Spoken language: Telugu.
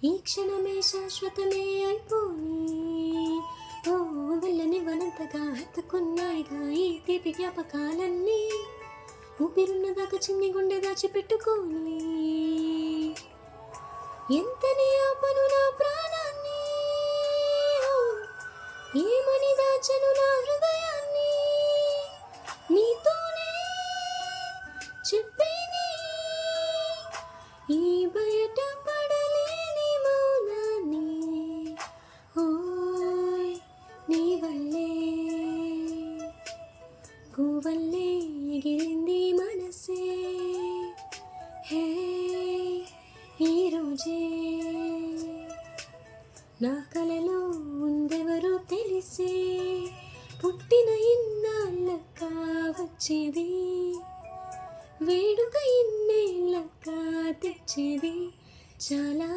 ఈ క్షణమే శాశ్వతమే అయిపోని ఓ వెళ్ళని వనంతగా హత్తుకున్నాయిగా ఈ తీపి జ్ఞాపకాలన్నీ ఊపిరున్నదాకా చిన్ని గుండె దాచిపెట్టుకోని ఎంతని ఆపను నా ప్రాణాన్ని ఏమని దాచను నా హృదయాన్ని నీతోనే చెప్పేని ఈ బయట పడలేని మౌనాన్ని ఓయ్ నీ వల్లే గువల్లే ఎగిరింది మనసే హే ఈరోజే నా కలలో ఉందెవరో తెలిసే పుట్టిన ఇన్నాళ్ళక వచ్చేది వేడుక ఇన్నేళ్ళక తెచ్చేది చాలా